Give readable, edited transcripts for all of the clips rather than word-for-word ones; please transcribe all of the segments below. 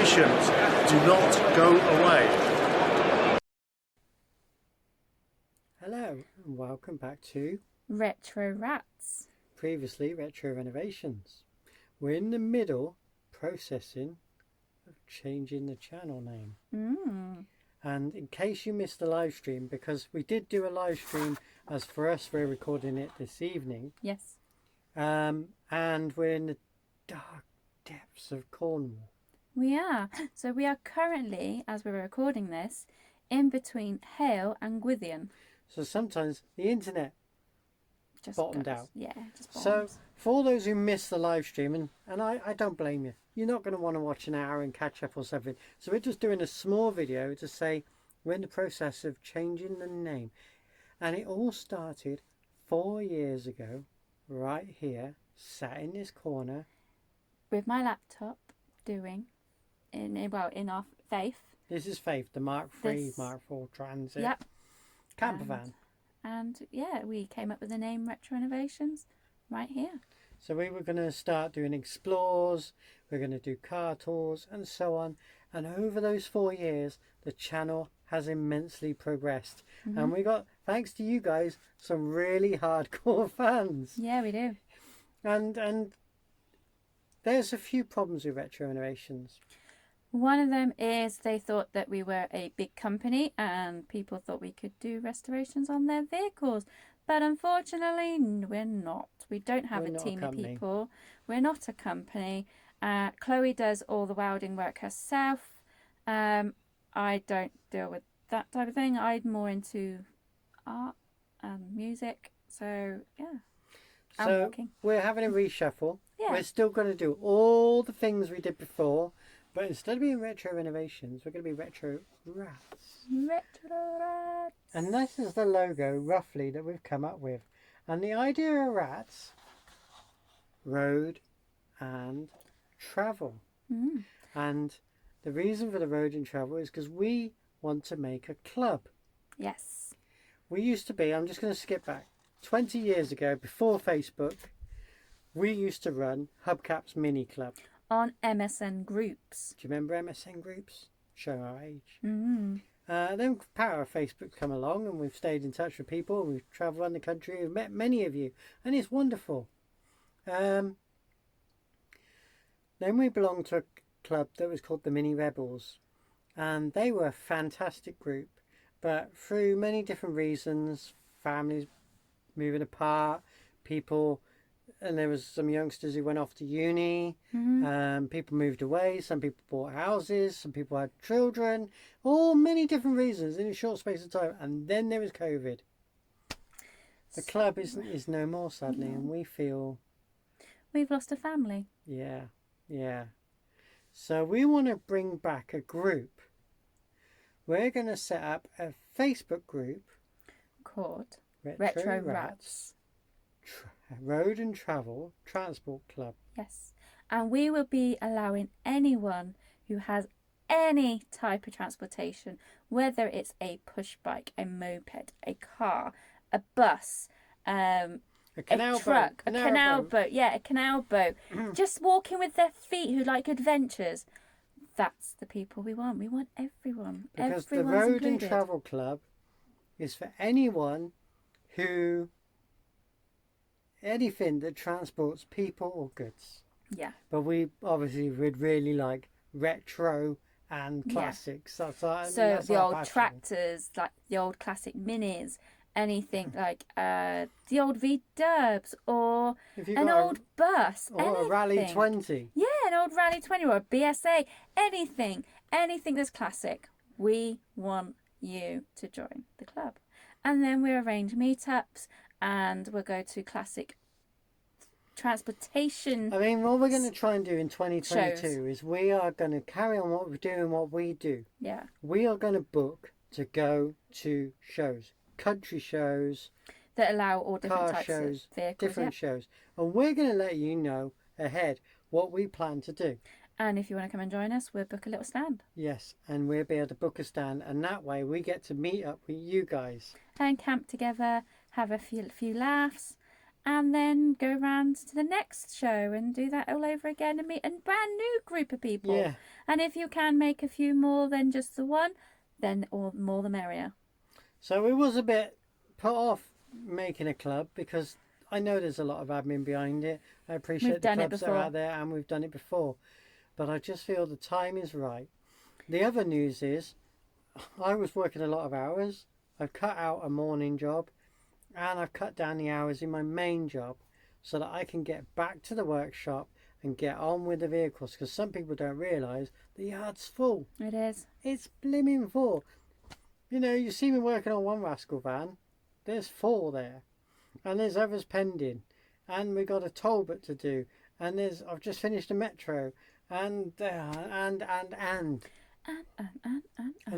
Renovations. Do not go away. Hello and welcome back to Retro Ratz. previously Retro Renovations. We're in the middle processing of changing the channel name. And in case you missed the live stream, because we did do a live stream, as for us we're recording it this evening. Yes. And we're in the dark depths of Cornwall. We are. So we are currently, as we're recording this, in between Hale and Gwithian. So sometimes the internet Just bottomed goes. out. Yeah, just So bottoms. for all those who missed the live stream, and I don't blame you, you're not going to want to watch an hour and catch up or something. So we're just doing a small video to say we're in the process of changing the name. And it all started 4 years ago, right here, sat in this corner. With my laptop in our Faith. This is Faith, the Mark III, This- Mark IV Transit Yep. camper van. And yeah, we came up with the name Retro Innovations right here. So we were going to start doing explores, we're going to do car tours and so on. And over those 4 years, the channel has immensely progressed. And we got, thanks to you guys, some really hardcore fans. Yeah, we do. And there's a few problems with Retro Innovations. One of them is they thought that we were a big company and people thought we could do restorations on their vehicles. But unfortunately, we're not. We don't have We're a not a team of company. people. We're not a company. Chloe does all the welding work herself. I don't deal with that type of thing. I'm more into art and music. So, yeah. I'm So walking. we're having a reshuffle. Yeah. We're still going to do all the things we did before. But instead of being Retro Innovations, we're going to be Retro Ratz. Retro Rats. And this is the logo, roughly, that we've come up with. And the idea of Ratz, road and travel. And the reason for the road and travel is because we want to make a club. Yes. We used to be, I'm just going to skip back, 20 years ago, before Facebook, we used to run Hubcap's Mini Club. On MSN groups. Do you remember MSN groups? Show our age. Mm. Then power of Facebook's come along and we've stayed in touch with people. We've travelled around the country. We've met many of you. And it's wonderful. Then we belonged to a club that was called the Mini Rebels. And they were a fantastic group. But through many different reasons, families moving apart, people... And there was some youngsters who went off to uni. People moved away. Some people bought houses. Some people had children. All many different reasons in a short space of time. And then there was COVID. The club is no more, sadly, and we feel... We've lost a family. Yeah. So we want to bring back a group. We're going to set up a Facebook group Called Retro Rats. Road and Travel Transport Club. Yes. And we will be allowing anyone who has any type of transportation, whether it's a push bike, a moped, a car, a bus, A canal a truck, boat. a canal boat. Yeah, a canal boat. Just walking with their feet who like adventures. That's the people we want. We want everyone. Because the Everyone's Road and included. Travel Club is for anyone who... anything that transports people or goods. Yeah. But we obviously would really like retro and classics. So That's the our old passion. tractors, like the old classic minis, anything like the old V-dubs or If you've an got old bus, or a Rally anything. 20. Yeah, an old Rally 20 or a BSA, anything that's classic. We want you to join the club. And then we arrange meetups and we'll go to classic transportation. I mean, what we're going to try and do in 2022 Shows. is we are going to carry on what we're doing, what we do. Yeah. We are going to book to go to shows, country shows, That allow all different car types shows, of vehicles. different shows. And we're going to let you know ahead what we plan to do. And if you want to come and join us, we'll book a little stand. Yes, and we'll be able to book a stand, and that way we get to meet up with you guys. And camp together, have a few laughs, and then go round to the next show and do that all over again and meet a brand new group of people. Yeah. And if you can make a few more than just the one, then all more the merrier. So we was a bit put off making a club because I know there's a lot of admin behind it. I appreciate We've the done it clubs that are before. out there, and we've done it before. But I just feel the time is right. The other news is I was working a lot of hours. I've cut out a morning job and I've cut down the hours in my main job so that I can get back to the workshop and get on with the vehicles, because some people don't realise the yard's full. It is. It's blimmin' full. You know, you see me working on one rascal van, there's 4 there, and there's others pending, and we got a toll bit to do, and I've just finished a metro, and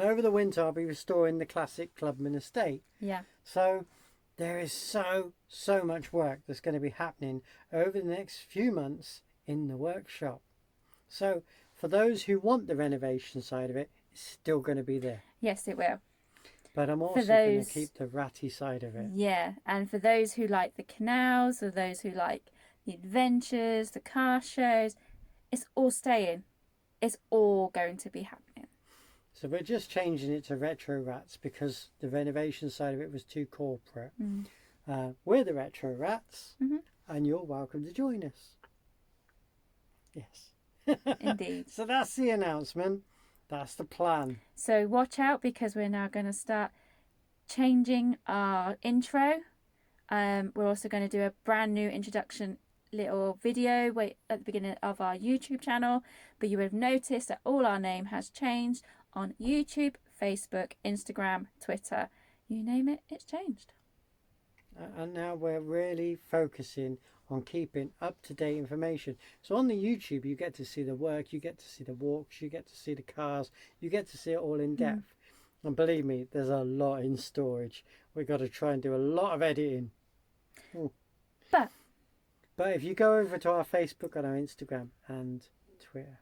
over the winter I'll be restoring the classic Clubman estate. Yeah. So there is so much work that's going to be happening over the next few months in the workshop. So for those who want the renovation side of it, it's still going to be there. Yes, it will. But I'm also going to keep the ratty side of it. Yeah, and for those who like the canals, or those who like the adventures, the car shows, it's all staying. It's all going to be happening. So we're just changing it to Retro Rats because the renovation side of it was too corporate. We're the Retro Rats, and you're welcome to join us. Yes. Indeed. So that's the announcement. That's the plan. So watch out, because we're now going to start changing our intro. We're also going to do a brand new introduction little video at the beginning of our YouTube channel. But you would have noticed that all our name has changed on YouTube, Facebook, Instagram, Twitter. You name it, it's changed. And now we're really focusing on keeping up-to-date information. So on the YouTube, you get to see the work, you get to see the walks, you get to see the cars, you get to see it all in depth. And believe me, there's a lot in storage. We've got to try and do a lot of editing. But if you go over to our Facebook and our Instagram and Twitter,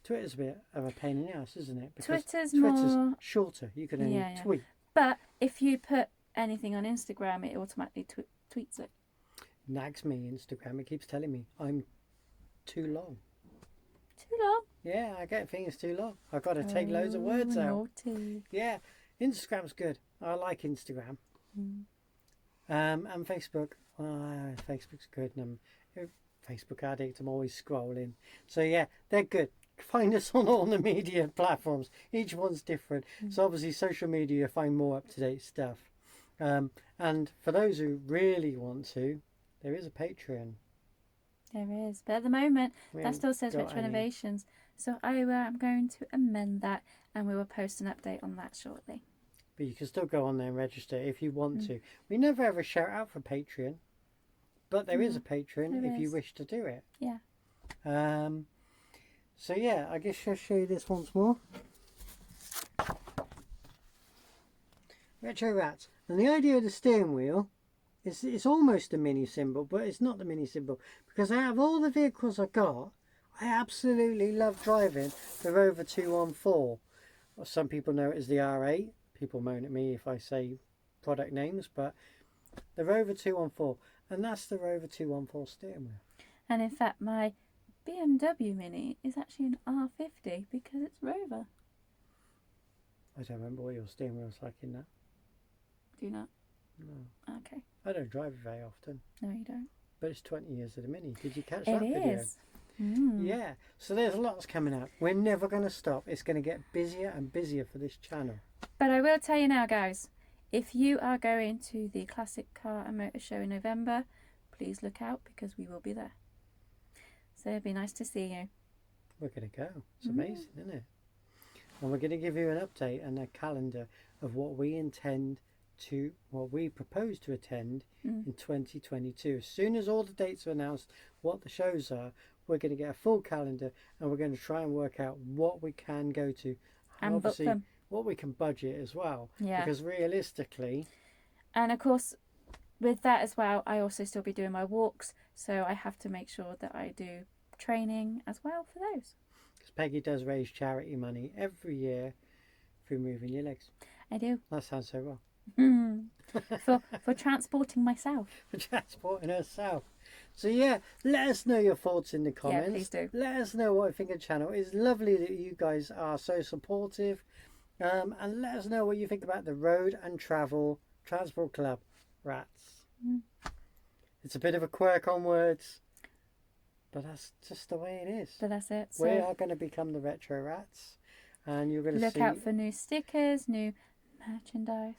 Twitter's a bit of a pain in the ass, isn't it? Because Twitter's more shorter. You can only tweet. But if you put anything on Instagram, it automatically tweets it. Nags me, Instagram. It keeps telling me I'm too long. Too long? Yeah, I get things too long. I've got to take loads of words out. Naughty. Yeah, Instagram's good. I like Instagram. And Facebook. Facebook's good. And I'm a Facebook addict. I'm always scrolling. So yeah, they're good. Find us on all the media platforms. Each one's different. So obviously social media, you find more up-to-date stuff. And for those who really want to, there is a Patreon. There is. But at the moment, that still says Rich Renovations. So I am going to amend that, and we will post an update on that shortly. But you can still go on there and register if you want to. We never ever shout out for Patreon. But there is a Patreon if you wish to do it. Yeah. So yeah, I guess I'll show you this once more. Retro Rats. And the idea of the steering wheel is it's almost a mini symbol, but it's not the mini symbol. Because out of all the vehicles I've got, I absolutely love driving the Rover 214. Well, some people know it as the R8. People moan at me if I say product names, but the Rover 214. And that's the Rover 214 steering wheel. And in fact, my BMW Mini is actually an R50 because it's Rover. I don't remember what your steering wheel's like in that. Do you not? No. Okay. I don't drive it very often. No, you don't. But it's 20 years of the Mini. Did you catch that video? It is. Yeah. So there's lots coming up. We're never going to stop. It's going to get busier and busier for this channel. But I will tell you now, guys, if you are going to the Classic Car and Motor Show in November, please look out because we will be there. So it'd be nice to see you. We're going to go. It's amazing, isn't it? And we're going to give you an update and a calendar of what we propose to attend in 2022. As soon as all the dates are announced, what the shows are, we're going to get a full calendar and we're going to try and work out what we can go to. And obviously book them. What we can budget as well. Yeah. Because realistically... And of course, with that as well, I also still be doing my walks. So I have to make sure that I do training as well for those. Because Peggy does raise charity money every year through moving your legs. I do. That sounds so wrong. For transporting myself. For transporting herself. So yeah, let us know your thoughts in the comments. Yeah, please do. Let us know what you think of the channel. It's lovely that you guys are so supportive. And let us know what you think about the Road and Travel Transport Club Ratz. It's a bit of a quirk on words, but that's just the way it is. But that's it. So We are going to become the Retro Rats, and you're going to look see... out for new stickers, new merchandise.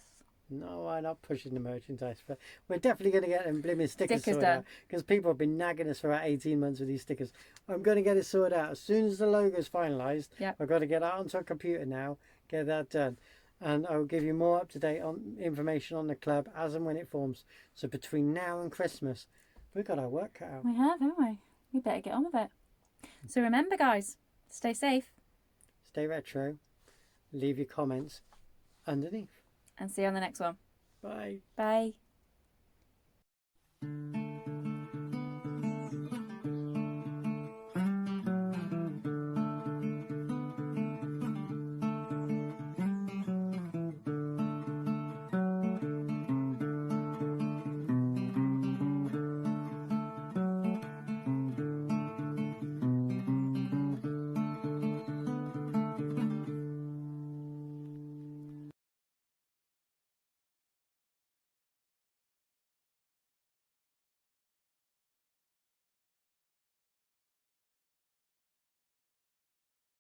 No, I'm not pushing the merchandise, but we're definitely going to get them blimmin' stickers sorted done. out, because people have been nagging us for about 18 months with these stickers. I'm going to get it sorted out as soon as the logo's finalised. Yep. I've got to get that onto a computer now, get that done, and I'll give you more up-to-date on information on the club as and when it forms. So between now and Christmas, we've got our work cut out. We have, haven't we? We better get on with it. So remember, guys, stay safe. Stay retro. Leave your comments underneath. And see you on the next one. Bye. Bye.